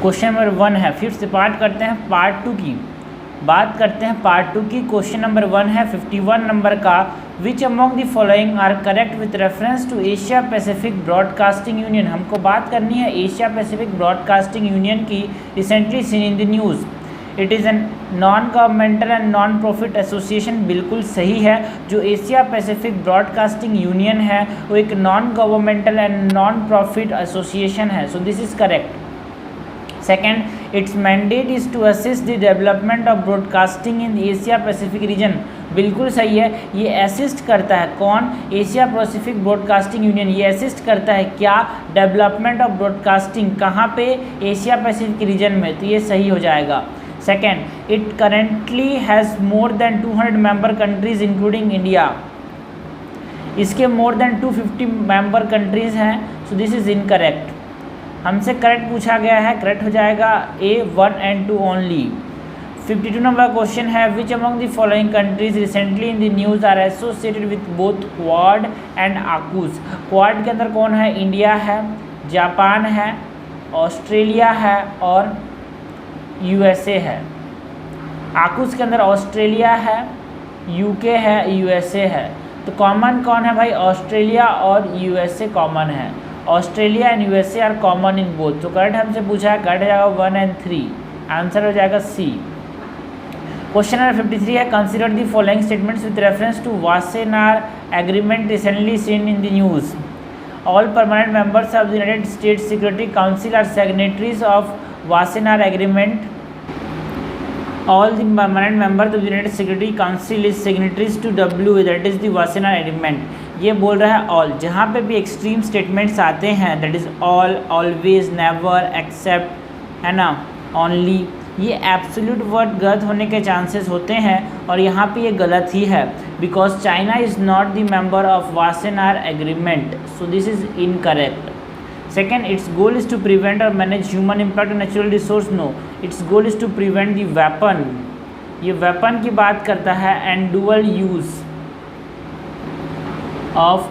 Question number 1 है, फिर से पार्ट करते हैं पार्ट 2 की, बात करते हैं पार्ट 2 की। क्वेश्चन नंबर 1 है 51 नंबर का, which among the following are correct with reference to Asia Pacific Broadcasting Union. हमको बात करनी है एशिया पैसिफिक ब्रॉडकास्टिंग यूनियन की, recently seen in the news. It is an non governmental and non profit association, बिल्कुल सही है। जो Asia Pacific Broadcasting union है वो एक non governmental and non profit association है, so this is correct. Second, its mandate is to assist the development of broadcasting in Asia Pacific region, बिल्कुल सही है। ये असिस्ट करता है, कौन? Asia Pacific Broadcasting Union. ये असिस्ट करता है क्या? डेवलपमेंट ऑफ ब्रॉडकास्टिंग, कहाँ पे? एशिया पैसिफिक रीजन में, तो ये सही हो जाएगा। Second, it currently has more than 200 member countries including India. इसके मोर देन 250 मेंबर कंट्रीज़ हैं, सो दिस इज़ इनकरेक्ट। हमसे करेक्ट पूछा गया है, करेक्ट हो जाएगा A 1 and 2 only. 52 number question है, which among the following countries recently in the news are associated with both Quad and AUKUS. Quad के अंदर कौन है? इंडिया है, जापान है, ऑस्ट्रेलिया है और USA है। आकूस के अंदर ऑस्ट्रेलिया है, UK है, USA है। तो कॉमन कौन है भाई? ऑस्ट्रेलिया और USA कॉमन है। Australia and USA are common in both. तो करेक्ट हमसे पूछा है, करेक्ट हो जाएगा 1 and 3, आंसर हो जाएगा C। क्वेश्चन नंबर 53 है, consider the following statements with reference to Wassenaar Agreement recently seen in the news. All permanent members of the United States Security Council are signatories of Wassenaar Agreement. All the permanent members of the United Security Council is signatories to WA, that is the Wassenaar Agreement। ये बोल रहा है all, जहाँ पे भी extreme statements आते हैं that is all, always, never, except, है ना, ओनली, ये एब्सोल्यूट वर्ड गलत होने के चांसेस होते हैं और यहाँ पे ये गलत ही है, because China is not the member of Wassenaar agreement, so this is incorrect. Second, its goal is to prevent or manage human impact on natural resource। No, its goal is to prevent the weapon। ये weapon की बात करता है and dual use of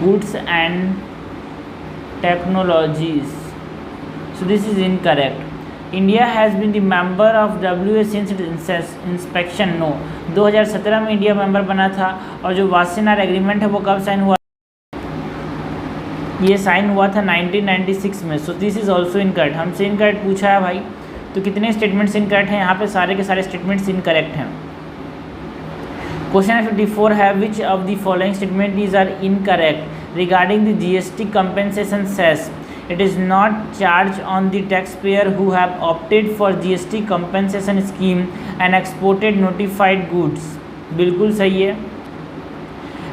goods and technologies। So this is incorrect। India has been the member of WA since its inspection. No, 2017 में India member बना था और जो वासेनार एग्रीमेंट है वो कब साइन हुआ? ये साइन हुआ था 1996 में। सो दिस इज़ ऑल्सो इनकरेक्ट। हमसे इनकरेक्ट पूछा है भाई, तो कितने स्टेटमेंट्स इनकरेक्ट हैं? यहाँ पे सारे के सारे स्टेटमेंट्स इनकरेक्ट हैं। क्वेश्चन 54 है, which of the following statement is are incorrect regarding the GST compensation cess. It is not charged on the taxpayer who have opted for GST compensation scheme and exported notified goods। बिल्कुल सही है।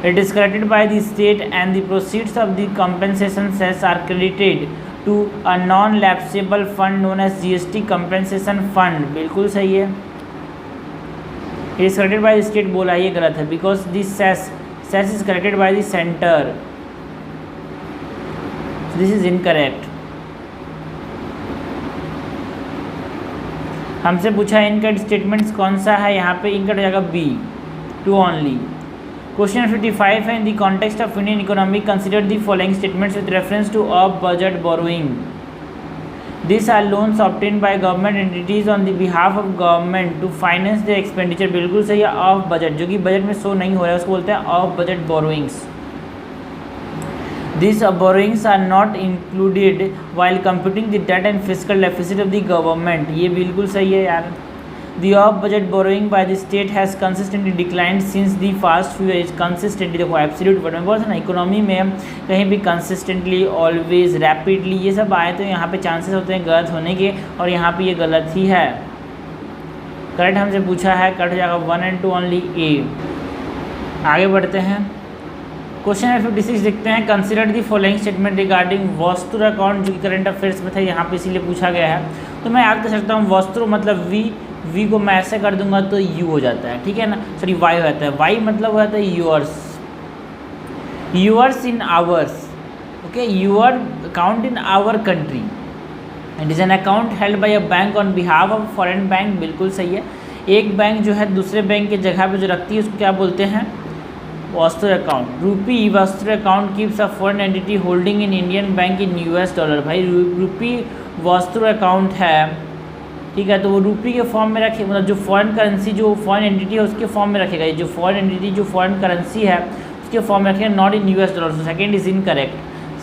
It is collected by the state and the proceeds of the compensation cess are credited to a non-lapsable fund known as GST compensation fund। बिल्कुल सही है। It is collected by the state बोला, ये गलत है, because this cess is collected by the center। This is incorrect. हमसे पूछा incorrect statements कौन सा है, यहाँ पे इनकरेक्ट हो जाएगा B 2 ओनली। क्वेश्चन 55 है, in the context of Indian economy consider the following statements with reference to of budget borrowing. This are loans obtain by government entities on the behalf of government to finance the expenditure. बिल्कुल सही है। Of budget, जो कि budget में show नहीं हो रहा है उसको बोलते हैं of budget borrowings. These borrowings are not included while computing the debt and fiscal deficit of the government। ये बिल्कुल सही है यार। The off-budget borrowing by the state has consistently declined since the past few years। consistently देखो absolute word में बोलते हैं ना, इकोनॉमी में कहीं भी consistently, always, rapidly ये सब आए तो यहाँ पे चांसेस होते हैं गलत होने के, और यहाँ पे ये गलत ही है। करेक्ट हमसे पूछा है, करेक्ट हो जाएगा 1 and 2 ओनली A। आगे बढ़ते हैं। क्वेश्चन नंबर 56 देखते हैं, consider the following statement regarding वस्त्र अकाउंट, जो कि करंट अफेयर्स में था, यहाँ पे इसीलिए पूछा गया है। तो मैं याद कर सकता हूँ वस्त्र मतलब V को मैं ऐसे कर दूंगा तो U हो जाता है, ठीक है ना, सॉरी Y हो जाता है। Y मतलब हो जाता है yours in ours, okay, your account in our country। It is an account held by a bank on behalf of foreign bank. बिल्कुल सही है। एक बैंक जो है दूसरे बैंक की जगह पे जो रखती है उसको क्या बोलते हैं? वास्तु अकाउंट, रूपी vostro account keeps a foreign entity holding in Indian bank in US dollar. भाई रूपी वास्तु अकाउंट है, ठीक है, तो वो रूपी के फॉर्म में रखे, मतलब जो फॉरेन करेंसी जो फॉरेन एंटिटी है उसके फॉर्म में रखेगा। ये जो फॉरेन एंटिटी जो फॉरेन करेंसी है उसके फॉर्म में रखेगा, not in US dollar. So second is incorrect,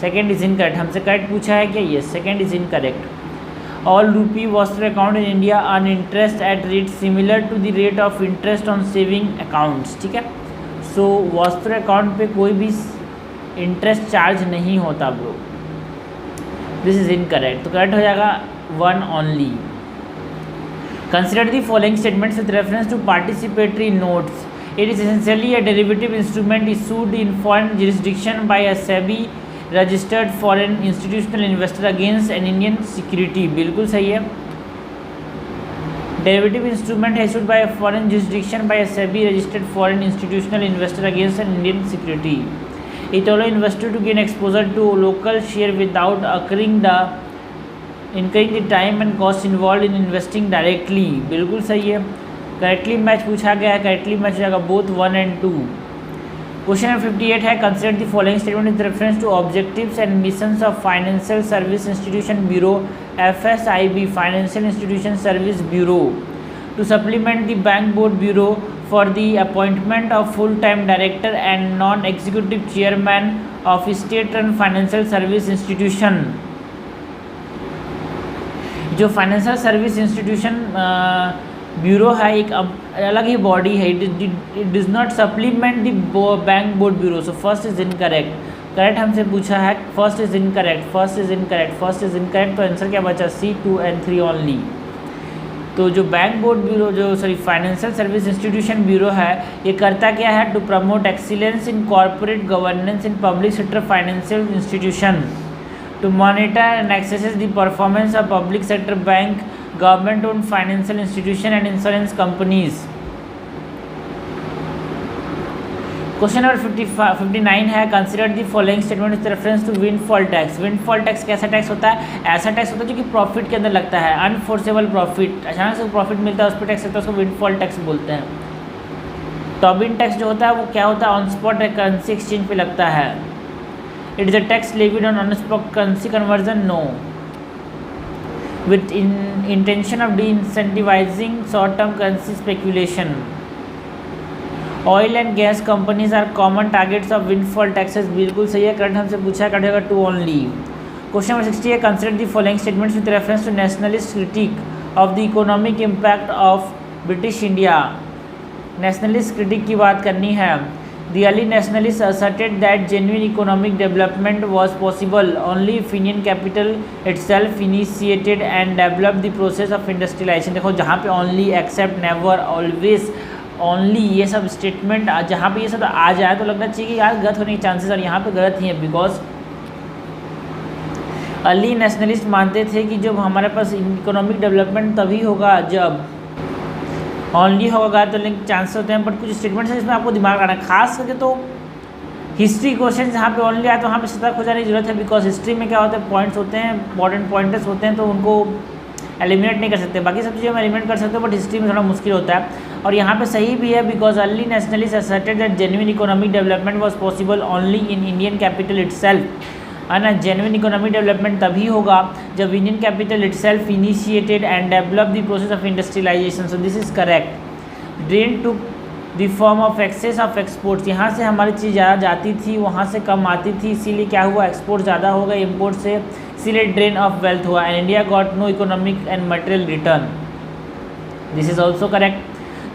second is incorrect. हमसे करेक्ट पूछा है क्या? ये second is incorrect. All rupee vostro account in India earn interest at rate similar to the rate of interest on saving accounts, ठीक है। सो vastu account पे कोई भी इंटरेस्ट चार्ज नहीं होता ब्रो। दिस इज इनकरेक्ट, तो करेक्ट हो जाएगा 1 only. Consider the following statements with reference to participatory notes. It is essentially a derivative instrument issued in foreign jurisdiction by a SEBI registered foreign institutional investor against an Indian security. बिल्कुल सही है। Derivative instrument issued by a foreign jurisdiction by a SEBI registered foreign institutional investor against an Indian security. It allows investor to gain exposure to local share without incurring the time and cost involved in investing directly. बिल्कुल सही है, correctly match पूछा गया है, correctly match हो जाएगा both 1 and 2। Question number 58 है, consider the following statement with reference to objectives and missions of financial service institution bureau FSIB financial institution service bureau to supplement the bank board bureau for the appointment of full time director and non executive chairman of state run financial service institution. जो financial service institution bureau है एक अलग ही body है, it does not supplement the bank board bureau. So first is incorrect, correct हमसे पूछा है, first is incorrect, first is incorrect, first is incorrect, तो आंसर क्या बचा? C 2 and 3 only. तो जो बैंक बोर्ड ब्यूरो जो फाइनेंशियल सर्विस इंस्टीट्यूशन ब्यूरो है ये करता क्या है? To promote excellence in corporate governance in public sector financial institution, to monitor and assess the performance of public sector bank, government owned financial institution and insurance companies. Question number 59 है, consider the following statement with reference to windfall tax. Windfall tax कैसा tax होता है? ऐसा tax होता है जो कि profit के अंदर लगता है, अनफोर्सेबल प्रॉफिट, अचानक से प्रॉफिट मिलता है उस पर टैक्स लगता है, उसको विंडफॉल टैक्स बोलते हैं। टॉबिन टैक्स जो होता है वो क्या होता है? ऑन स्पॉट करेंसी एक्सचेंज पे लगता है। It is a tax levied on on-spot currency conversion? No. With intention of de-incentivizing short-term currency speculation. Oil and gas companies are common targets of windfall taxes. बिल्कुल सही है, current हमसे पूछा है, कटेगा 2 only. क्वेश्चन नंबर 60 है, consider the following statements with reference to nationalist critique of the economic impact of British India. Nationalist critique की बात करनी है। The early nationalists asserted that genuine economic development was possible only if Indian capital itself initiated and developed the process of industrialization। देखो जहाँ पे only, except, never, always, only ये सब statement जहाँ पे ये सब आ जाए तो लगना चाहिए कि यार गलत होने के चांसेस, और यहाँ पे गलत ही है। बिकॉज अर्ली नेशनलिस्ट मानते थे कि जब हमारे पास इकोनॉमिक डेवलपमेंट तभी होगा जब ऑनली होगा, तो लेकिन चांसेस होते हैं। बट कुछ स्टेटमेंट्स हैं जिसमें आपको दिमाग लगाना है, खास करके तो हिस्ट्री क्वेश्चन जहाँ पे ऑनली आए तो वहाँ पे सतर्क हो जाने की जरूरत है। बिकॉज हिस्ट्री में क्या होता है? पॉइंट्स होते हैं, इंपॉर्टेंट पॉइंट्स होते हैं, तो उनको एलिमिनेट नहीं कर सकते। बाकी सब चीज़ें हम एलिमिनेट कर सकते हो, बट हिस्ट्री में थोड़ा मुश्किल होता है। और यहाँ पे सही भी है, because early nationalist asserted that genuine economic development was possible only in Indian capital itself. है ना, जेन्युइन इकोनॉमिक डेवलपमेंट तभी होगा जब Indian capital itself initiated and develop the process of industrialisation. So this is correct. Drain to the form of excess of exports, यहाँ से हमारी चीज़ ज़्यादा जाती थी, वहाँ से कम आती थी, इसीलिए क्या हुआ? एक्सपोर्ट ज़्यादा हो गया इम्पोर्ट से, इसीलिए ड्रेन ऑफ वेल्थ हुआ and India got no economic and material return. This is also correct.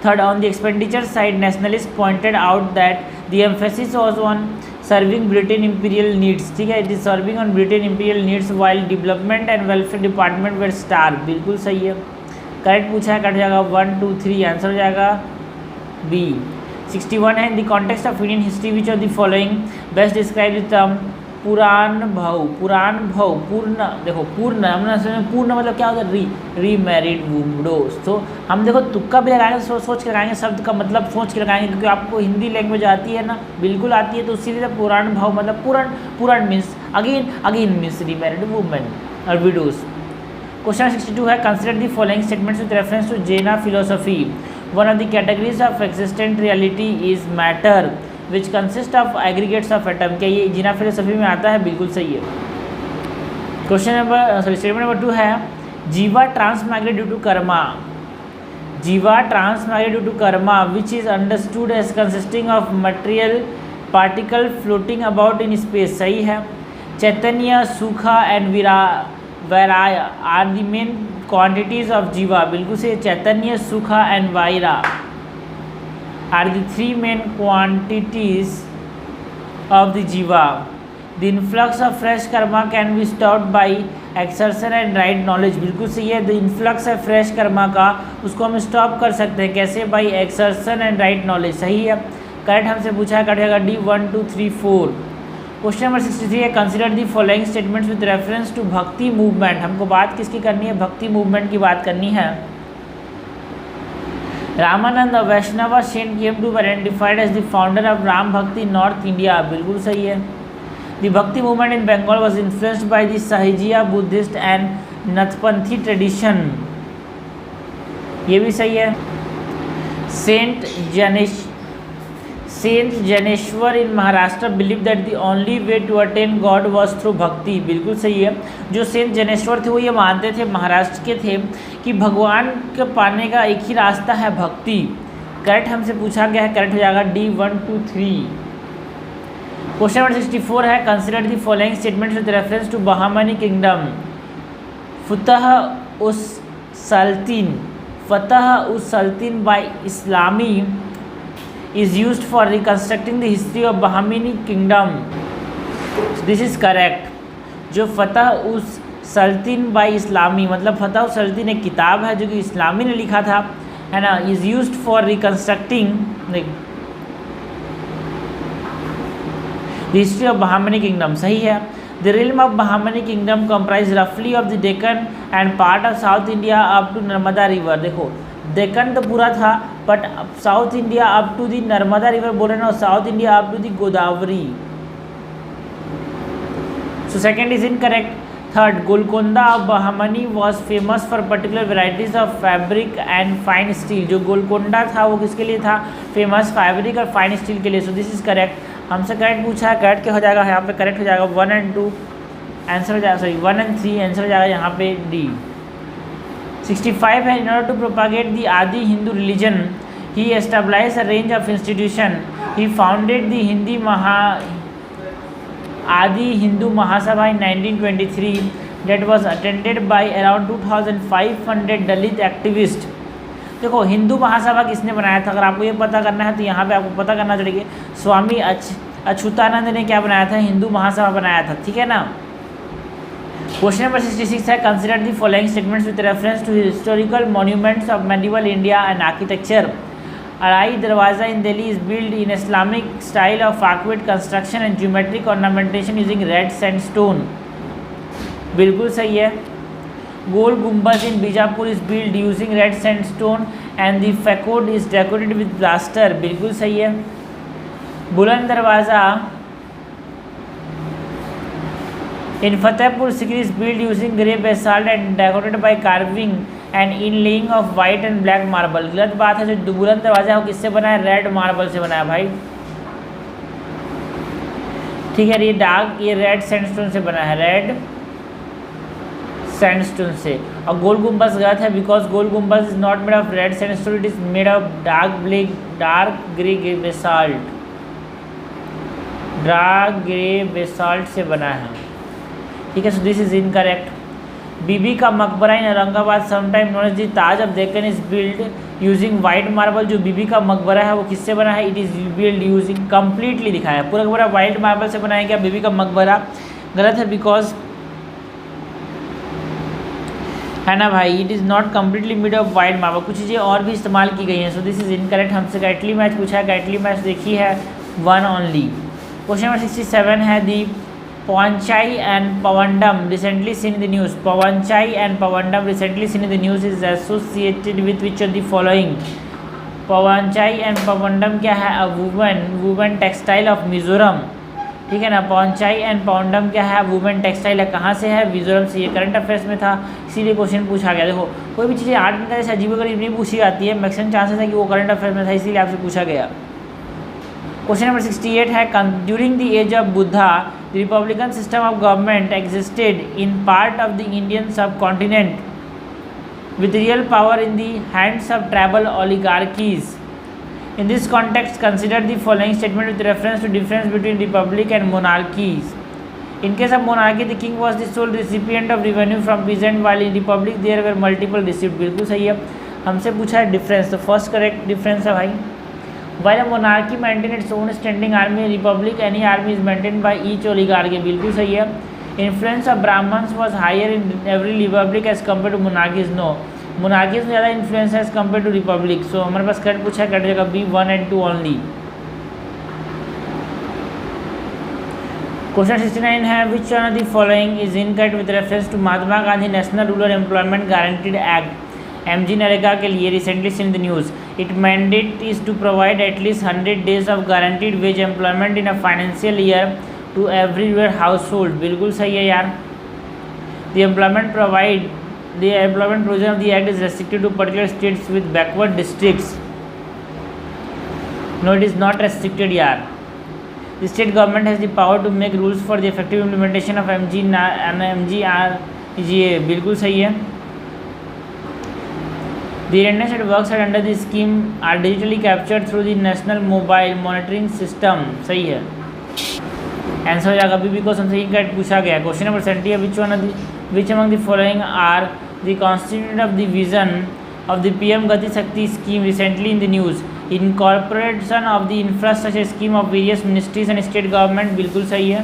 Third, on the expenditure side nationalist pointed out that the emphasis was on serving Britain imperial needs. ठीक है, it is serving on Britain imperial needs while development and welfare department were star. बिल्कुल सही है, correct पूछा है, cut जाएगा 1 2 3, answer हो जाएगा बी। 61 है, in the context of Indian history which of the following best describe the term purana bhava. Purana भव पूर्ण, देखो पूर्ण, हमने पूर्ण मतलब क्या होता है? री मैरिड वुडोस। तो हम देखो तुक्का भी लगाएंगे, सोच के लगाएंगे, शब्द का मतलब सोच के लगाएंगे, क्योंकि आपको हिंदी लैंग्वेज आती है ना, बिल्कुल आती है, तो इसीलिए पुराण भव मतलब पुराण means again means remarried women और विडोज। क्वेश्चन 62 है, consider the following statements with reference to Jain philosophy. One of the categories of existent reality is matter which consist of aggregates of atom. क्या ये जीना philosophy में आता है? बिल्कुल सही है। क्वेश्चन नंबर स्टेटमेंट नंबर 2 है जीवा transmigrate due to karma. Jiva transmigrate due to karma which is understood as consisting of material particle floating about in space. सही है। Chaitanya, sukha and virya are the main quantities of jiva. बिल्कुल से chaitanya, sukha and virya are the 3 main quantities of the jiva. The influx of fresh karma can be stopped by exertion and right knowledge. बिल्कुल सही है। The influx है fresh karma का, उसको हम स्टॉप कर सकते हैं कैसे? By exertion and right knowledge. सही है। करेक्ट हमसे पूछा है, करेगा डी 1 2 3 4। क्वेश्चन नंबर 63 है consider the following statements with reference to Bhakti movement. हमको बात किसकी करनी है? भक्ति मूवमेंट की बात करनी है। Ramananda Vaishnava saint came to be identified as the founder of Ram bhakti North India. बिल्कुल सही है। The bhakti movement in Bengal was influenced by the Sahajiya Buddhist and Nathpanthi tradition. ये भी सही है। Saint Jnaneshwar in Maharashtra believe that the only way to attain God was through bhakti. बिल्कुल सही है। जो सेंट जनेश्वर थे वो ये मानते थे, महाराष्ट्र के थे, कि भगवान के पाने का एक ही रास्ता है भक्ति। करेक्ट हमसे पूछा गया है, करेक्ट हो जाएगा डी 1 2 3। क्वेश्चन नंबर 64 है consider the following statements with reference to Bahmani kingdom. Futuh us Salatin by Isami is used for reconstructing the history of Bahmani kingdom. This is correct. जो फतह उस सल्तीन बाई इस्लामी, मतलब फतह उस सल्तीन एक किताब है जो कि इस्लामी ने लिखा था, है ना, is used for reconstructing the history of Bahmani kingdom. सही है। The realm of Bahmani kingdom comprise रफली of the Deccan and part of South India up to Narmada river. देखो डेक्कन तो पूरा था, but South India up to the Narmada river बोल रहे ना, South India up to the Godavari. So second is incorrect. Third, Golconda of Bahmani was famous for particular varieties of fabric and fine steel. जो गोलकोंडा था वो किसके लिए था? फेमस फैब्रिक और फाइन स्टील के लिए। सो दिस इज करेक्ट। हमसे करेक्ट पूछा है, करेक्ट क्या हो जाएगा यहाँ पे? करेक्ट हो जाएगा 1 और 2 आंसर हो जाएगा, सॉरी 1 और 3 आंसर हो जाएगा यहाँ पे डी। 65 है in order to propagate the Adi Hindu religion he establish a range of institution. He founded the Adi Hindu Mahasabha in 1923 that was attended by around 2500 Dalit activist. देखो हिंदू महासभा किसने बनाया था? अगर आपको ये पता करना है तो यहाँ पे आपको पता करना चाहिए स्वामी अच्युतानंद ने क्या बनाया था? हिंदू महासभा बनाया था। ठीक है ना। क्वेश्चन नंबर 66 है consider the following statements with reference to historical monuments of medieval India and architecture. Alai Darwaza in Delhi is build in Islamic style of architect construction and geometric ornamentation using red sandstone. बिल्कुल सही है। Gol Gumbaz in Bijapur is build using red sandstone and the facade is decorated with plaster. बिल्कुल सही है। बुलंद दरवाज़ा in Fatehpur Sikri is built using grey basalt and decorated by carving and inlaying of white and black marble। गलत बात है। जो बुलंद दरवाजा है वो किससे बना है? रेड मार्बल से बना है भाई। ठीक है। ये रेड सैंडस्टोन से बना है, रेड सैंडस्टोन से। और गोल गुम्बज गलत है because Gol Gumbaz is not made of red sandstone, it is made of dark grey basalt से बना है। ठीक है। So this is incorrect. Bibi ka Maqbara in Aurangabad sometime known as the Taj of Deccan is build using white marble. जो बीबी का मकबरा है वो किससे बना है? It is build using, completely दिखाया है पूरा का पूरा वाइट मार्बल से बनाया गया बीबी का मकबरा। गलत है बिकॉज, है ना भाई, it is not completely made of white marble, कुछ चीज़ें और भी इस्तेमाल की गई हैं। सो दिस इज इनकरेक्ट। हमसे कैटली मैच पूछा है, कैटली मैच देखी है 1 ओनली। क्वेश्चन नंबर 67 है दी Pavanchai and Pavandam recently seen in the news. Pavanchai and Pavandam recently seen in the news is associated with which of the following? Pavanchai and Pavandam क्या है? A woven textile of Mizoram। ठीक है ना। Pavanchai and Pavandam क्या है? Women textile है। कहाँ से है? मिजोरम से। ये करंट अफेयर्स में था, इसीलिए क्वेश्चन पूछा गया। देखो कोई भी चीज़ें 8 मिनट का जैसे अजीब गरीब नहीं पूछी जाती है, मैक्सिमम चांसेस है कि वो करंट अफेयर में था, इसीलिए आपसे पूछा गया। क्वेश्चन नंबर 68 है during the age of Buddha the republican system of government existed in part of the Indian subcontinent with real power in the hands of tribal oligarchies. In this context, consider the following statement with reference to difference between republic and monarchies. In case of monarchy, the king was the sole recipient of revenue from peasant, while in republic there were multiple receipts. बिल्कुल सही है. हमसे पूछा है difference, तो first correct difference है भाई. While a monarchy maintained its own standing army, republic any army is maintained by each oligarchy. बिल्कुल सही है. Influence of Brahmins was higher in every republic as compared to monarchies. No, monarchies में ज़्यादा influence है as compared to republic. So हमारे पास correct पूछा है, correct जगह B 1 and 2 only. Question 69 है which one of the following is incorrect with reference to Mahatma Gandhi National Rural Employment Guaranteed Act MG NREGA के लिए recently seen in the news. Its mandate is to provide at least 100 days of guaranteed wage employment in a financial year to every rural household. बिल्कुल सही है यार. The employment provision of the act is restricted to particular states with backward districts. No, it is not restricted यार. The state government has the power to make rules for the effective implementation of MGRGA. बिल्कुल सही है. The attendance at work site under the scheme are digitally captured through the national mobile monitoring system. सही है. Answer हो जाएगा B question से correct पूछा गया. क्वेश्चन नंबर 70 है which among the following are the constituent of the vision of the PM Gati Shakti scheme recently in the news. Incorporation of the infrastructure scheme of various ministries and state government. बिल्कुल सही है.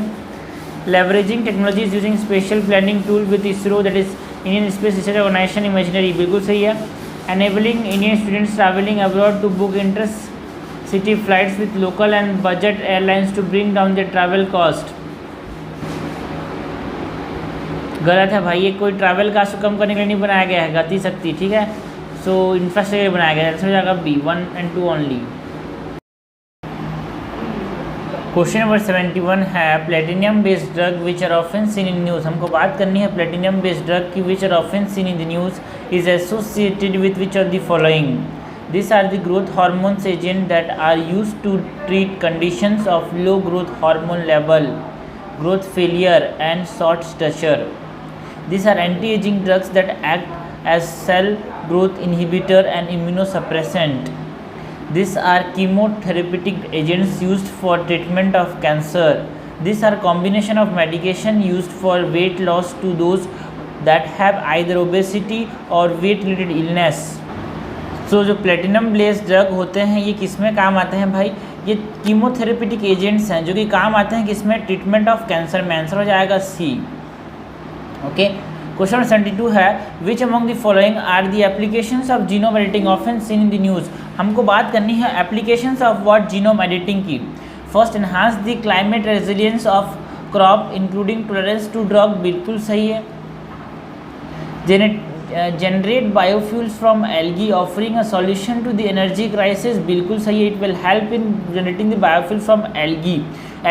Leveraging technologies using special planning tool with ISRO that is Indian space research organisation imaginary. बिल्कुल सही है. Enabling Indian students travelling abroad to book interest city flights with local and budget airlines to bring down their travel cost. गलत है भाई, ये कोई travel cast को कम करने के लिए नहीं बनाया गया है गति शक्ति. ठीक है, सो इंफ्रास्ट्रक्चर बनाया गया है. आंसर हो जाएगा B 1 and 2 only. Question number 71 है platinum based drug which are often seen in news. हमको बात करनी है प्लेटिनियम बेस्ड ड्रग की which are often seen in the news is associated with which of the following. These are the growth hormones agents that are used to treat conditions of low growth hormone level, growth failure and short stature. These are anti-aging drugs that act as cell growth inhibitor and immunosuppressant. These are chemotherapeutic agents used for treatment of cancer. These are combination of medication used for weight loss to those that have either obesity or weight related illness. तो जो platinum based drug होते हैं ये किस में काम आते हैं भाई? ये कीमोथेरेपेटिक एजेंट्स हैं जो कि काम आते हैं किसमें? ट्रीटमेंट ऑफ कैंसर में. आंसर हो जाएगा सी. ओके. क्वेश्चन 72 है which among the following are the applications of genome editing often seen in the news. हमको बात करनी है applications of what genome editing की. First, enhance the climate resilience of crop including tolerance to drug. बिल्कुल सही है. generate biofuels from algae offering a solution to the energy crisis. बिल्कुल सही है. it will help in generating the biofuel from algae.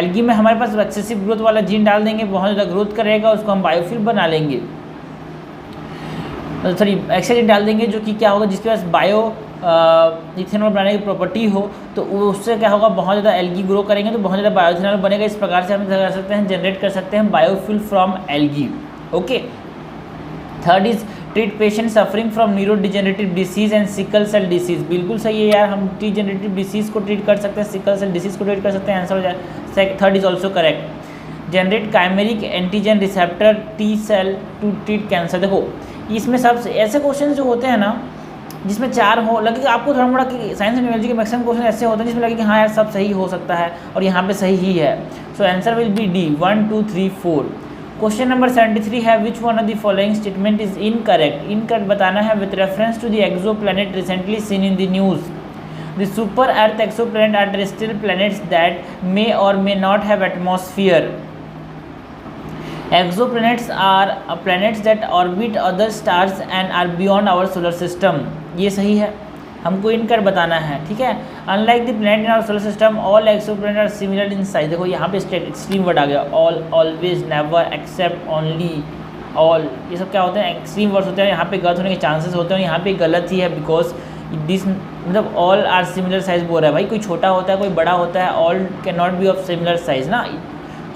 algae में हमारे पास excessive growth वाला gene डाल देंगे, बहुत ज़्यादा ग्रोथ करेगा, उसको हम बायोफ्यूल बना लेंगे. सॉरी एक्सेसिव डाल देंगे जो कि क्या होगा, जिसके पास बायो इथेनॉल बनाने की प्रॉपर्टी हो तो उससे क्या होगा, बहुत ज़्यादा एल्गी ग्रो करेंगे तो बहुत ज़्यादा बायोइथेनॉल बनेगा. इस प्रकार से हम कर सकते हैं, जनरेट कर सकते हैं biofuel from algae. Okay. Third is treat patient suffering from neurodegenerative disease and sickle cell disease. बिल्कुल सही है यार, हम डिजेनरेटिव डिसीज़ को ट्रीट कर सकते हैं, सिकल सेल डिसीज़ को ट्रीट कर सकते हैं. आंसर हो जाए third is also correct. Generate chimeric antigen receptor T cell to treat cancer. देखो इसमें सब ऐसे क्वेश्चन जो होते हैं ना जिसमें चार हो, लगे आपको थोड़ा मोड़ा कि साइंस एंड टेक्नोलॉजी के मैक्सिमम क्वेश्चन ऐसे होते हैं जिसमें लगे कि हाँ यार सब सही हो सकता है और यहाँ पे सही ही है. सो answer will be D 1 2 3 4. Question number 73 है which one of the following statement is incorrect. Incorrect बताना है with reference to the exoplanet recently seen in the news. The super earth exoplanet are terrestrial planets that may or may not have atmosphere. Exoplanets are planets that orbit other stars and are beyond our solar system. ये सही है, हमको इनकर बताना है. ठीक है. Unlike the planet in our solar system, all exoplanets are similar in size. देखो यहाँ पे एक्सट्रीम वर्ड आ गया. All, always, never, except, only, all. ये सब क्या होते हैं? एक्सट्रीम वर्ड्स होते हैं. यहाँ पे गलत होने के चांसेस होते हैं. यहाँ पे गलत ही है बिकॉज दिस मतलब ऑल आर सिमिलर साइज बोल रहा है भाई, कोई छोटा होता है कोई बड़ा होता है, all can not be of similar size ना,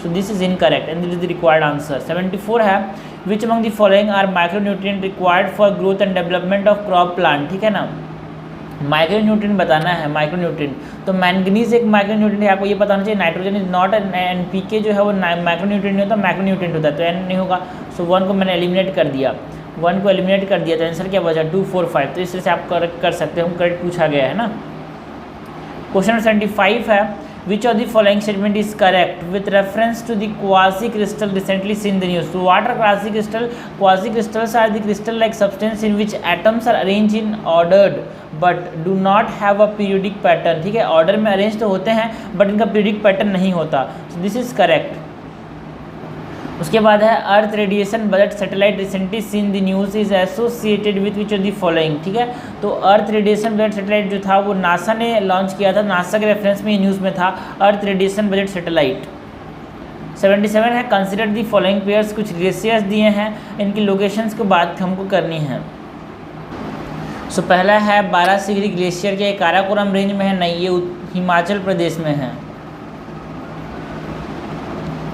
so this is incorrect and this is the required answer. 74 है which among the following are micronutrient required for growth and development of crop plant, ठीक है ना, micronutrient बताना है, micronutrient तो manganese एक micronutrient है, आपको ये पता होना चाहिए, नाइट्रोजन इज नॉट एनपीके जो है वो माइक्रोन्यूट्रिएंट नहीं होता, माइक्रोन्यूट्रिएंट होता है, तो एन नहीं होगा, सो 1 को मैंने एलिमिनेट कर दिया, 1 को एलिमिनेट कर दिया, तो आंसर क्या बचा 2 4 5, तो इस तरह से आप करेक्ट कर सकते हो, करेक्ट पूछा गया है ना। क्वेश्चन नंबर 75 है which of the following statement is correct with reference to the quasi crystal recently seen the news, तो what are quasi crystals are the crystal like substance in which atoms are arrange in ordered but do not have a periodic pattern, ठीक है, order में arrange तो होते हैं but इनका periodic pattern नहीं होता, सो दिस इज करेक्ट। उसके बाद है Earth radiation budget satellite recently seen the news is associated with which of the following, ठीक है, तो अर्थ रेडिएशन बजट सैटेलाइट जो था वो नासा ने लॉन्च किया था, नासा के रेफरेंस में ये न्यूज़ में था अर्थ रेडिएशन बजट सैटेलाइट। 77 है कंसिडर द फॉलोइंग पेयर्स, कुछ ग्लेशियर्स दिए हैं, इनकी लोकेशंस को बात हमको करनी है। सो पहला है 12 सिगरी ग्लेशियर, क्या काराकोरम रेंज में है, नहीं, ये हिमाचल प्रदेश में है,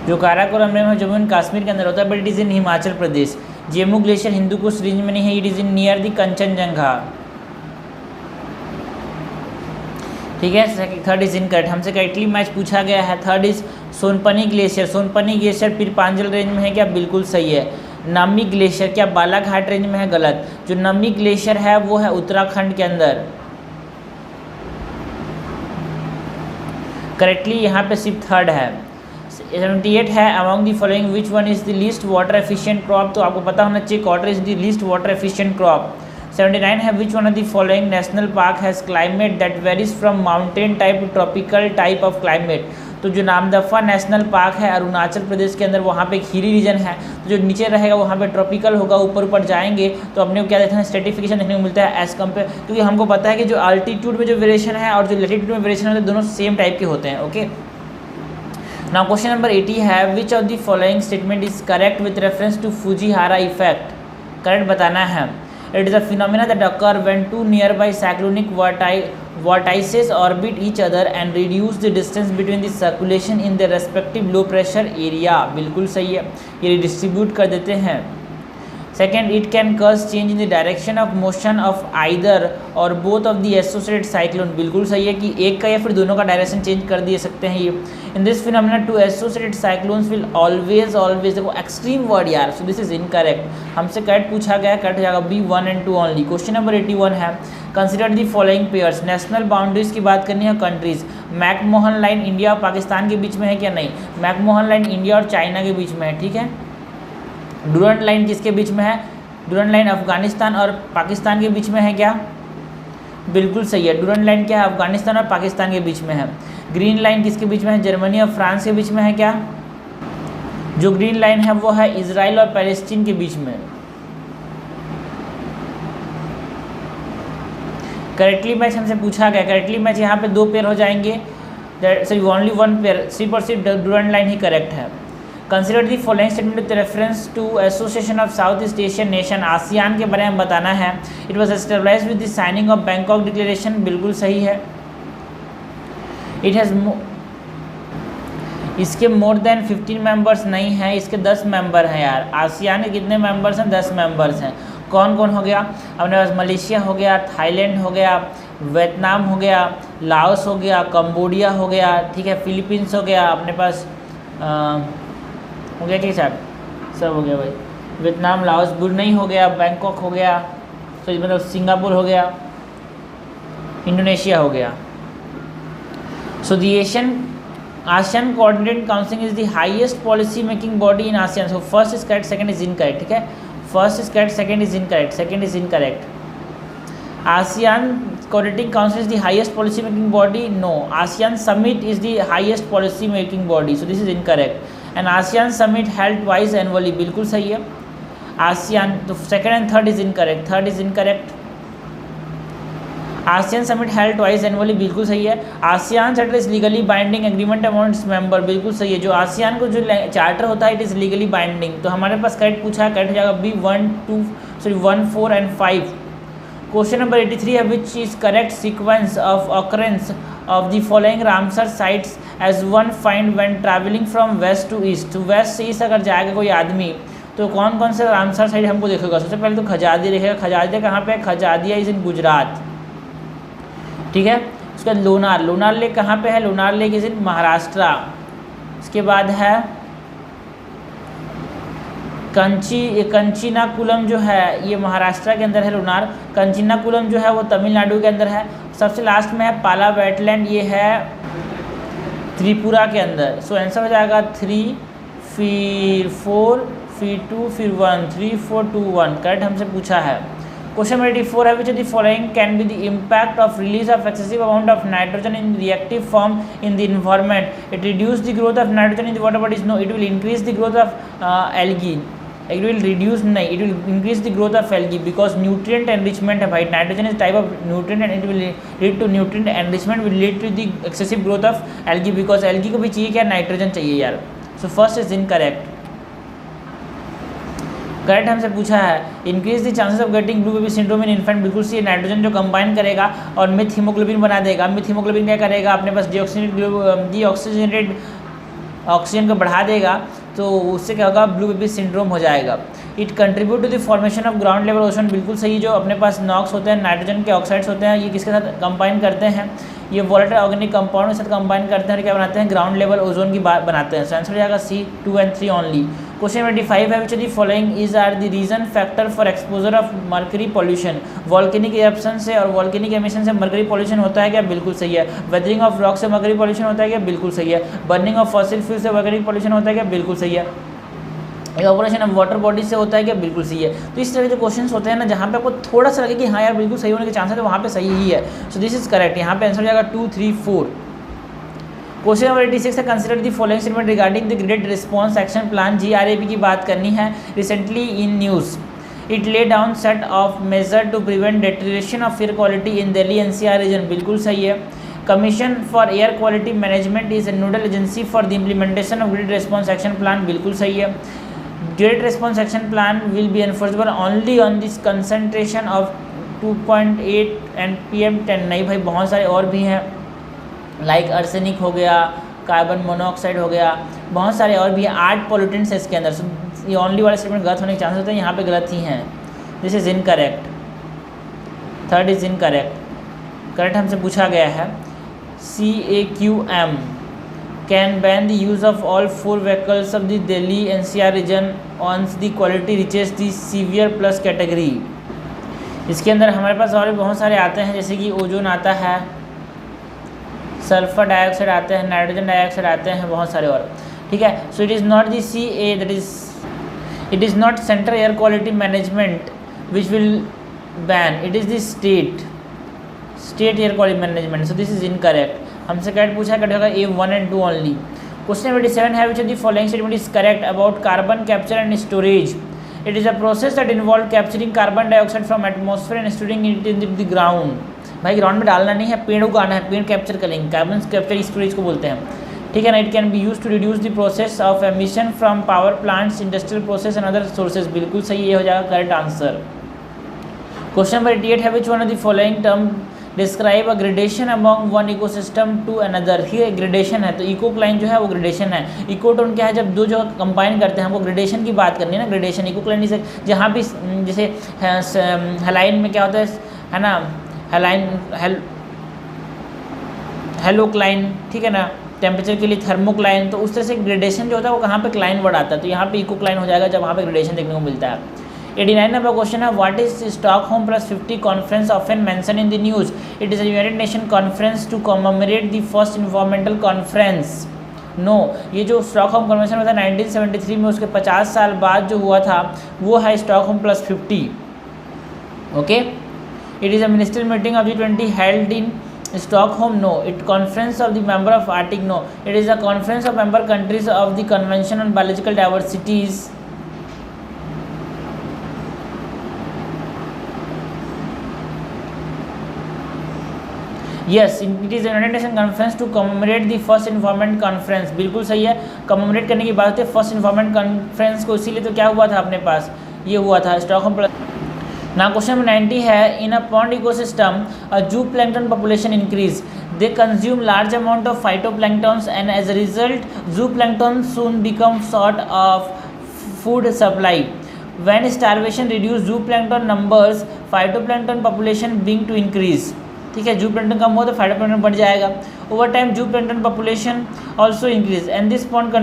जो काराकोरम रेंज में जम्मू एंड कश्मीर के अंदर होता है, but it is in Himachal Pradesh. Zemu glacier Hindu Kush range में नहीं है, it is in near the Kanchenjunga, ठीक है। थर्ड इज इनकरेक्ट, हमसे करेक्टली मैच पूछा गया है। Third is Sonapani glacier, Sonapani glacier Pir Panjal range में है क्या, बिल्कुल सही है। नमी ग्लेशियर क्या बालाघाट रेंज में है, गलत, जो नमी ग्लेशियर है वो है उत्तराखंड के अंदर, करेक्टली यहाँ पे सिर्फ थर्ड है। 78 है among the following which one is the least water efficient crop, तो आपको पता होना चाहिए cotton is the least water efficient crop. 79 है which one of the following national park has climate that varies from mountain type two tropical type of climate, तो जो Namdapha national park है अरुणाचल प्रदेश के अंदर, वहाँ पे एक हिली रीजन है, तो जो नीचे रहेगा वहाँ पे ट्रॉपिकल होगा, ऊपर ऊपर जाएंगे तो अपने को क्या देखते हैं स्ट्रेटिफिकेशन देखने को मिलता है एज कम्पेयर, क्योंकि हमको पता है कि जो अल्टीट्यूड में जो वेरिएशन है और जो लैटिट्यूड में वेरिएशन होता है दोनों सेम टाइप के होते हैं, ओके। नाउ क्वेश्चन नंबर 80 है which of the following statement is correct with reference to Fujiwhara effect, correct बताना है। It is a phenomena that occur when two nearby cyclonic vortices orbit each other and reduce the distance between the circulation in their respective low pressure area, बिल्कुल सही है, ये distribute कर देते हैं। Second, it can cause change in the direction of motion of either or both of the associated cyclone, बिल्कुल सही है कि एक का या फिर दोनों का डायरेक्शन चेंज कर दिए सकते हैं ये। In this phenomena to associated cyclones will always देखो एक्सट्रीम वर्ड यार, सो दिस इज इनकरेक्ट, हमसे करेक्ट पूछा गया, करेक्ट हो जाएगा B 1 and 2 only. Question number 81 है consider the following pairs, national boundaries की बात करनी है, कंट्रीज, मैकमोहन लाइन इंडिया और पाकिस्तान के बीच में है क्या, नहीं, मैकमोहन लाइन इंडिया और चाइना के बीच में है, ठीक है। डूरंट लाइन किसके बीच में है, डूरंट लाइन अफगानिस्तान और पाकिस्तान के बीच में है क्या, बिल्कुल सही है, डूरंट लाइन क्या है अफगानिस्तान और पाकिस्तान के बीच में है। ग्रीन लाइन किसके बीच में है, जर्मनी और फ्रांस के बीच में है क्या, जो ग्रीन लाइन है वो है इजराइल और पैलेस्टीन के बीच में। करेक्टली मैच हमसे पूछा गया, करेक्टली मैच यहाँ पे 2 पेयर हो जाएंगे, सॉरी ओनली 1 पेयर, सिर्फ और सिर्फ डूरंट लाइन ही करेक्ट है। Consider the following statement with reference to Association of South East Asian nation, ASEAN के बारे में बताना है। It was established with the signing of Bangkok declaration, बिल्कुल सही है। इट हैज़ इसके मोर देन 15 मेंबर्स नहीं हैं, इसके 10 मेंबर हैं यार। आसियान के कितने मेंबर्स हैं, 10 मेंबर्स हैं। कौन कौन हो गया अपने पास, मलेशिया हो गया, थाईलैंड हो गया, वियतनाम हो गया, लाओस हो गया, कंबोडिया हो गया, ठीक है, फिलीपींस हो गया, अपने पास हो गया क्या साहब, सब हो गया भाई, वियतनाम, लाओस, ब्रुनेई हो गया, बैंकॉक हो गया, तो मतलब सिंगापुर हो गया, इंडोनेशिया हो गया। So the ASEAN coordinate council is the highest policy making body in ASEAN, so first is correct, second is incorrect, ठीक है, first is correct, second is incorrect, second is incorrect. ASEAN coordinating council is the highest policy making body, no, ASEAN summit is the highest policy making body, so this is incorrect. And ASEAN summit held twice annually, बिल्कुल सही है। ASEAN, तो second and third is incorrect, third is incorrect. ASEAN summit held twice annually, बिल्कुल सही है। ASEAN charter is legally binding agreement among its member, बिल्कुल सही है। जो आसियान को जो चार्टर होता है इट इज़ लीगली बाइंडिंग, तो हमारे पास करेक्ट पूछा है, करेक्ट हो जाएगा B 1, 2, sorry 1, 4 and 5। Question number 83 है which is correct sequence of occurrence of the following Ramsar sites as one find when travelling from west to east. तो west से east अगर जाएगा कोई आदमी तो कौन कौन से रामसर साइट हमको देखेगा। सबसे पहले तो खजादिया देखेगा। खजादिया कहाँ पे है? खजादिया इज इन गुजरात, ठीक है। उसके बाद लोनार, लोनार लेक कहाँ पे है? Lonar lake is in Maharashtra. इसके बाद है कंचीनाकुलम जो है ये महाराष्ट्र के अंदर है लोनार। कंचीनाकुलम जो है वो तमिलनाडु के अंदर है। सबसे लास्ट में है पाला वेटलैंड, ये है त्रिपुरा के अंदर। सो आंसर हो जाएगा 3 फिर 4 फिर 2 फिर 1, 3 4 2 1 करेक्ट हमसे पूछा है। क्वेश्चन नंबर 84 है which of the following can be the impact of release of excessive amount of nitrogen in reactive form in the environment. It reduce the growth of nitrogen in the water bodies. No, it will increase the growth of algae. It will reduce नहीं, it will increase the growth of algae because nutrient enrichment है भाई। Nitrogen is type of nutrient and it will lead to nutrient enrichment will lead to the excessive growth of algae because algae को भी चाहिए क्या? Nitrogen चाहिए यार। So first is incorrect. Correct हमसे पूछा है increase the chances of getting blue baby syndrome in infant. बिल्कुल सी नाइट्रोजन जो कंबाइन करेगा और मिथ हीमोग्लोबिन बना देगा। मिथ हीमोग्लोबिन क्या करेगा? अपने पास डीऑक्सीजनेटेड ऑक्सीजन को बढ़ा देगा तो उससे क्या होगा? ब्लू बेबी सिंड्रोम हो जाएगा। It contribute to the formation of ground level ozone. बिल्कुल सही, जो अपने पास नॉक्स होते हैं, नाइट्रोजन के ऑक्साइड्स होते हैं, ये किसके साथ कंबाइन करते हैं? ये वोलेटाइल ऑर्गेनिक कंपाउंड के साथ कंबाइन करते हैं और क्या बनाते हैं? ग्राउंड लेवल ओजोन की बात बनाते हैं। सो आंसर हो जाएगा C 2 and 3 ओनली। क्वेश्चन 25 है which of the following is are the reason factor for exposure of mercury pollution. Volcanic eruption से और वॉल्केनिक एमिशन से मर्करी पॉल्यूशन होता है क्या? बिल्कुल सही है। वेदरिंग ऑफ रॉक से मर्करी पॉल्यूशन होता है क्या? बिल्कुल सही है। बर्निंग ऑफ फॉसिल फ्यूल से मर्करी पॉल्यूशन होता है क्या? बिल्कुल सही है। इवेपोरेशन ऑफ वाटर बॉडी से होता है क्या? बिल्कुल सही है। तो इस तरह के जो क्वेश्चंस होते हैं ना जहाँ पे आपको थोड़ा सा लगे कि हाँ यार बिल्कुल सही होने के चांसेस है, वहाँ पे सही ही है। So this is correct. यहाँ पे आंसर हो जाएगा 2 3 4। क्वेश्चन नंबर 86 है consider the following statement regarding the grade response action plan. GRAP की बात करनी है। Recently in news it lay down set of measure to prevent deterioration of air quality in Delhi NCR region. बिल्कुल सही है। Commission for air quality management is a nodal agency for the implementation of grade response action plan. बिल्कुल सही है। Grid response action plan will be enforceable only on this concentration of 2.8 and PM10। नहीं भाई, बहुत सारे और भी हैं, लाइक अर्सेनिक हो गया, कार्बन मोनोऑक्साइड हो गया, बहुत सारे और भी हैं। 8 पॉल्यूटेंट्स है इसके अंदर। सो ये ओनली वाला स्टेटमेंट गलत होने के चांसेस होते हैं, यहाँ पे गलत ही हैं। This is incorrect. Third is incorrect. Correct हमसे पूछा गया है CAQM can ban the use of all 4 vehicles of the Delhi NCR region once the quality reaches the severe plus category। इसके अंदर हमारे पास और भी बहुत सारे आते हैं, जैसे कि ओजोन आता है, सल्फर डाइऑक्साइड आते हैं, नाइट्रोजन डाइऑक्साइड आते हैं, बहुत सारे और, ठीक है। So it is not the CA, that is it is not central air quality management which will ban, it is the state air quality management. So this is incorrect. हमसे correct पूछा है, कट होगा A 1 and 2 only. Question number 27 है which of the following statement is correct about carbon capture and storage. It is a process that involve capturing carbon dioxide from atmosphere and storing it in the ground. भाई ground में डालना नहीं है, पेड़ उगाना है, पेड़ कैप्चर करेंगे, कार्बन कैप्चर स्टोरेज को बोलते हैं, ठीक है ना। It can be use to reduce the process of emission from power plants, industrial process and other sources. बिल्कुल सही, ये हो जाएगा करेक्ट आंसर। क्वेश्चन नंबर 88 है which one of the following term describe a gradation among one ecosystem to another. ही gradation है तो इकोक्लाइन जो है वो ग्रेडेशन है। इकोटोन क्या है? जब दो जो कंबाइन करते हैं, हमको ग्रेडेशन की बात करनी है ना। ग्रेडेशन इकोक्लाइन से जहाँ भी जैसे हेलाइन में क्या होता है ना, हेलाइन हेलोक्लाइन, ठीक है ना, टेम्परेचर के लिए थर्मोक्लाइन। तो उस तरह से ग्रेडेशन जो होता है वो कहाँ पे क्लाइन वर्ड आता है, तो यहाँ पे इकोक्लाइन हो जाएगा जब वहाँ पे ग्रेडेशन देखने को मिलता है। 89 नंबर क्वेश्चन है what is Stockholm plus 50 conference often mention in the news. It is a United Nation conference to commemorate the first environmental conference. No, ये जो स्टॉकहोम कन्वेंशन हुआ था 1973 में, उसके 50 साल बाद जो हुआ था वो है Stockholm plus 50। Okay, it is a ministerial meeting of G20 held in Stockholm। No, it conference of the member of Arctic। No, it is a conference of member countries of the Convention on Biological Diversities। Yes, it is a United Nations conference to commemorate the first environment conference। बिल्कुल सही है, commemorate करने की बात है first environment conference को, इसीलिए तो क्या हुआ था अपने पास, ये हुआ था स्टॉकहोम प्लस। ना क्वेश्चन नंबर 90 है, in a pond ecosystem a zooplankton population increase, they consume large amount of phytoplanktons and as a result zooplankton soon become short of food supply. When starvation reduce zooplankton numbers, phytoplankton population begin to increase. ठीक है, zooplankton कम हो तो phytoplankton बढ़ जाएगा. Over time zooplankton population also increase and this pond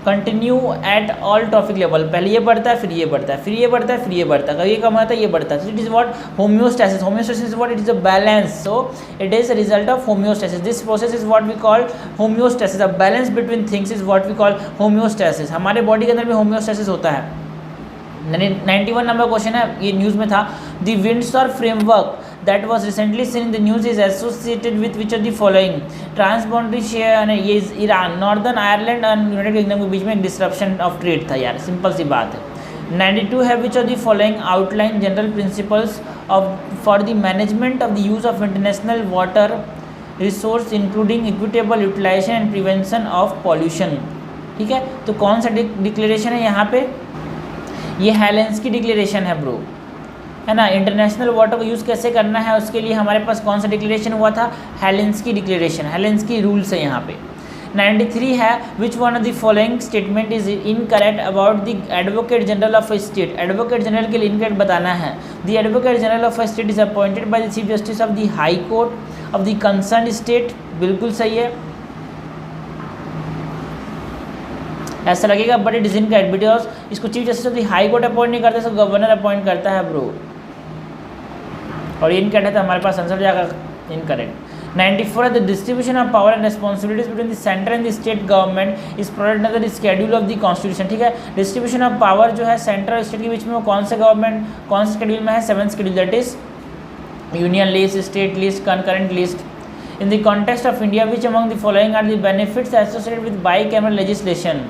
continue at all trophic level. पहले ये बढ़ता है, फिर ये बढ़ता है, फिर ये बढ़ता है, फिर ये बढ़ता है, कभी ये कम होता है, ये बढ़ता है. So it is what homeostasis. Homeostasis is what? It is a balance. So it is a result of homeostasis. This process is what we call homeostasis. A balance between things is what we call homeostasis. हमारे body के अंदर भी homeostasis होता है. 91 number question है, ये news में था. The Windsor framework that was recently seen in the news is associated with which of the following? Transboundary share, ये ईरान, नॉर्दर्न आयरलैंड और यूनाइटेड किंगडम के बीच में एक डिस्ट्रप्शन ऑफ ट्रेड था यार, सिंपल सी बात है. 92 है, which of the following outline general principles of for the management of the use of international water resource including equitable utilisation and prevention of pollution. ठीक है, तो कौन सा डिक्लेरेशन है यहाँ पे? ये हेलेंस्की डिक्लेरेशन है ब्रो, है ना. इंटरनेशनल वाटर को यूज़ कैसे करना है उसके लिए हमारे पास कौन सा डिक्लेरेशन हुआ था? हेलेंस्की डिक्लेरेशन, हेलेंस्की रूल्स है यहाँ पे. 93 है, which one of the following statement is incorrect about the advocate general of a state. Advocate general के लिए इनकरेक्ट बताना है. The advocate general of a state is appointed by the chief justice of the high court of the concern state. बिल्कुल सही है, ऐसा लगेगा but it is incorrect because इसको chief justice of the high court appoint नहीं करता, इसको governor appoint करता है ब्रो, और ये इनकरेक्ट है तो हमारे पास आंसर जाएगा इनकरेक्ट. 94 है, the distribution of power and responsibilities between the centre and the state government is provided under the schedule of the constitution. ठीक है, डिस्ट्रीब्यूशन ऑफ पावर जो है सेंटर और स्टेट के बीच में वो कौन से गवर्नमेंट कौन से शेड्यूल में है? 7th schedule, that is union list, state list, concurrent list. In the context of India which among the following are the benefits associated with bicameral legislation.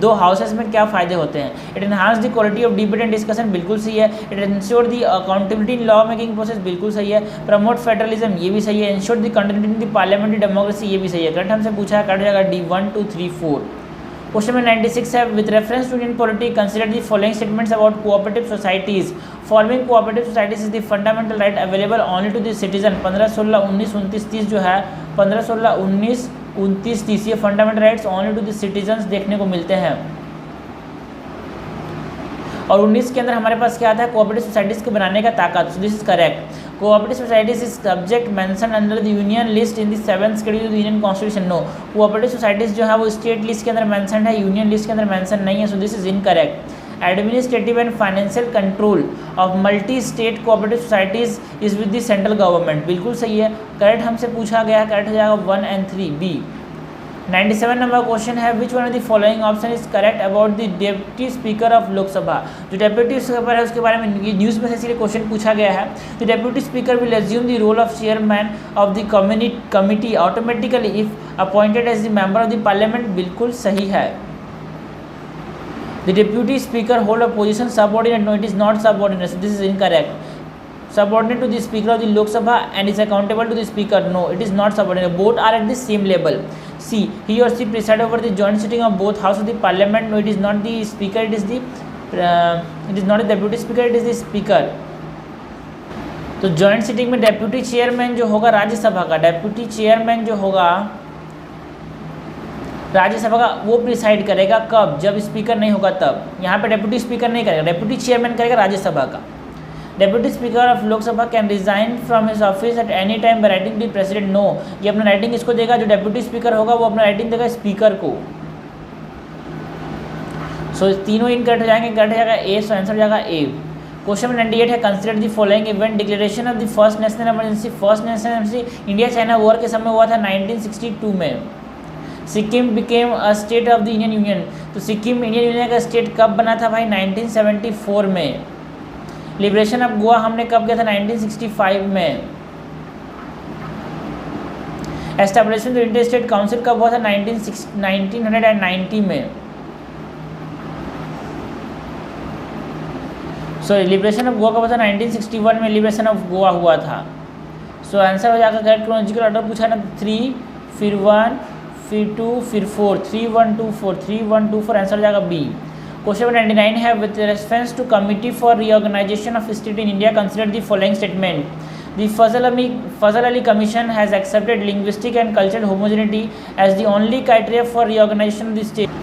दो हाउसेस में क्या फ़ायदे होते हैं? It enhance the quality of debate and discussion, बिल्कुल सही है. It ensure the accountability in law making process, बिल्कुल सही है. प्रमोट फेडरलिज्म, ये भी सही है. Ensure the continuity in the parliamentary democracy, ये भी सही है. करेक्ट हमसे पूछा है, कट जाएगा डी 1 2 3 4. क्वेश्चन नंबर 96 है, with reference to Indian polity consider the following statements about cooperative societies. Following cooperative societies is the fundamental right available only to the citizen. 15, 16, 19, 29, 30 जो है 15, 16, 19, 29, 30 ये fundamental rights only to the citizens देखने को मिलते हैं. और 19 के अंदर हमारे पास क्या आता है? कोऑपरेटिव सोसाइटीज़ को बनाने का ताकत. So this is correct. Cooperative societies is subject mention under the union list in the 7th schedule of the union constitution. No, cooperative societies जो है वो स्टेट लिस्ट के अंदर मेंशन है, यूनियन लिस्ट के अंदर मेंशन नहीं है. So this is incorrect. Administrative and financial control of multi state cooperative societies is with the central government, बिल्कुल सही है. करेक्ट हमसे पूछा गया है, करेक्ट हो जाएगा 1 and 3 बी. 97 नंबर क्वेश्चन है, which one of the following option is correct about the deputy speaker of Lok Sabha. जो डेप्यूटी स्पीकर है उसके बारे में न्यूज़ में से इसलिए क्वेश्चन पूछा गया है. The deputy speaker will assume the role of chairman of the committee automatically if appointed as the member of the parliament, बिल्कुल सही है. The deputy speaker hold a position subordinate, no it is not subordinate, this is incorrect. Subordinate to the speaker of the Lok Sabha and is accountable to the speaker. No, it is not subordinate. Both are at the same level. C, he or she preside over the joint sitting of both house of the parliament. No, it is not the speaker. It is not the deputy speaker. It is the speaker. तो joint sitting में deputy chairman जो होगा राज्यसभा का, deputy chairman जो होगा राज्यसभा का वो preside करेगा. कब? जब स्पीकर नहीं होगा तब. यहाँ पे डेप्यूटी स्पीकर नहीं करेगा, डेप्यूटी चेयरमैन करेगा राज्यसभा का. Deputy speaker of Lok Sabha can resign from his office at any time by writing to president. No, ये अपना राइटिंग इसको देगा, जो डेप्यूटी स्पीकर होगा वो अपना राइटिंग देगा स्पीकर को. सो तीनों इनकरेक्ट हो जाएंगे, करेक्ट हो जाएगा ए. सो आंसर हो जाएगा ए. क्वेश्चन नंबर 98 है, consider the following event. Declaration of the first national emergency. First national emergency India China war के समय हुआ था 1962 में. Sikkim became a state of the Indian union. तो सिक्किम इंडियन यूनियन का स्टेट कब बना था भाई? 1974 में. लिबरेशन ऑफ गोवा हमने कब किया था? 1965 में. Establishment of inter state council कब हुआ था? 1990 में. सो लिबरेशन ऑफ गोवा कब हुआ था? 1961 में लिबरेशन ऑफ गोवा हुआ था. सो आंसर हो जाएगा करेक्ट. क्रोनोलॉजिकल ऑर्डर पूछा ना, 3 फिर 1 फिर 2 फिर 4, 3 1 2 4, 3 1 2 4. आंसर हो जाएगा बी. क्वेश्चन नंबर 99 है with reference to committee for reorganisation of state in India consider the following statement. The Fazal Ali Commission has accepted linguistic and cultural homogeneity as the only criteria for reorganization of the state।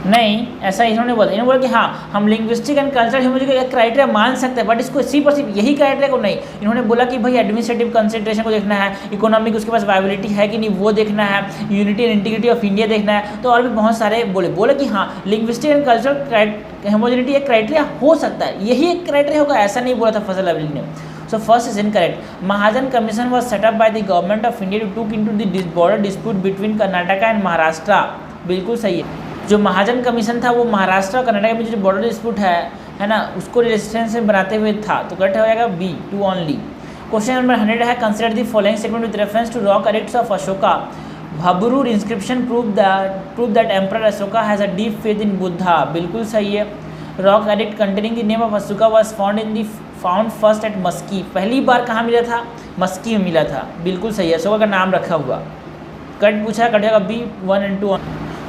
नहीं, ऐसा इन्होंने बोला, इन्होंने बोला कि हाँ हम linguistic and cultural homogeneity का क्राइटेरिया मान सकते हैं, बट इसको सिर्फ और सिर्फ यही क्राइटेरिया को नहीं। इन्होंने बोला कि भाई एडमिनिस्ट्रेटिव कंसंट्रेशन को देखना है, इकोनॉमिक उसके पास वायबिलिटी है कि नहीं वो देखना है, unity and integrity of India देखना है, तो और भी बहुत सारे बोले कि हाँ लिंग्विस्टिक एंड कल्चरल होमोजेनिटी एक क्राइटेरिया हो सकता है, यही एक क्राइटेरिया होगा, ऐसा नहीं बोला था फजल अली ने। So first is incorrect. Mahajan Commission was set up by the government of India to look into the border dispute between Karnataka and Maharashtra। बिल्कुल सही है। जो महाजन कमीशन था वो महाराष्ट्र और कर्नाटक में जो बॉर्डर डिस्प्यूट है ना, उसको रिलेशनशिप बनाते हुए था, तो करेक्ट हो जाएगा बी, 2 ओनली। क्वेश्चन नंबर 100 है consider the following statement with reference to rock edicts of Ashoka. Bhabru inscription prove that emperor Ashoka has a deep faith in Buddha. बिल्कुल सही है। Rock edict containing the name of Ashoka was found first at Maski. पहली बार कहाँ मिला था? मस्की में मिला था। बिल्कुल सही है, अशोका का नाम रखा हुआ। कट पूछा, कट जाएगा B, 1 and 2।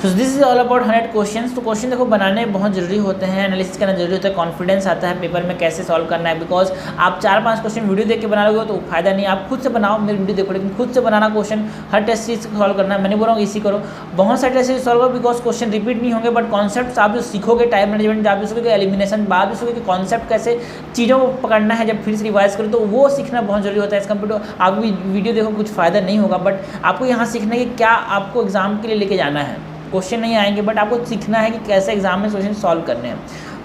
So this is all about 100 questions. तो क्वेश्चन देखो बनाने बहुत जरूरी होते हैं, एनालिसिस करना जरूरी होता है, कॉन्फिडेंस आता है पेपर में कैसे सॉल्व करना है। बिकॉज आप 4-5 क्वेश्चन वीडियो देख के बना लोगे तो फायदा नहीं, आप खुद से बनाओ, मेरी वीडियो देखो, लेकिन खुद से बनाना क्वेश्चन हर टेस्ट सीरीज सॉल्व करना है। मैंने बोल रहा हूँ इसी करो, बहुत सारे टेस्ट सीरीज सॉल्व करो, बिकॉज क्वेश्चन रिपीट नहीं होंगे, बट कॉन्सेप्ट आप जो सीखोगे, टाइम मैनेजमेंट आप जो सीखोगे, एलिमिनेशन बाद भी सीखोगे, कॉन्सेप्ट कैसे चीज़ों को पकड़ना है जब फिर से रिवाइज करो, तो वो सीखना बहुत जरूरी होता है। इस कंप्यूटर आप वीडियो देखो कुछ फ़ायदा नहीं होगा, बट आपको यहाँ सीखना है कि क्या आपको एग्जाम के लिए लेके जाना है। क्वेश्चन नहीं आएंगे, बट आपको सीखना है कि कैसे एग्जाम में क्वेश्चन सॉल्व करने हैं।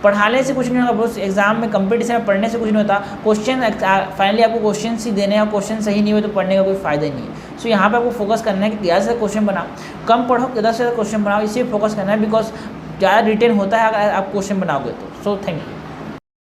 पढ़ाने से कुछ नहीं होगा बस, एग्जाम में कंपटीशन में पढ़ने से कुछ नहीं होता। क्वेश्चन फाइनली आपको क्वेश्चन ही देने हैं, और क्वेश्चन सही नहीं हो तो पढ़ने का कोई फ़ायदा ही नहीं है। सो यहाँ पे आपको फोकस करना है कि ज़्यादा से ज़्यादा क्वेश्चन बनाओ, कम पढ़ो, ज़्यादा से ज़्यादा क्वेश्चन बनाओ, इसी फोकस करना है, बिकॉज ज़्यादा रिटेन होता है अगर आप क्वेश्चन बनाओगे तो। So thank you.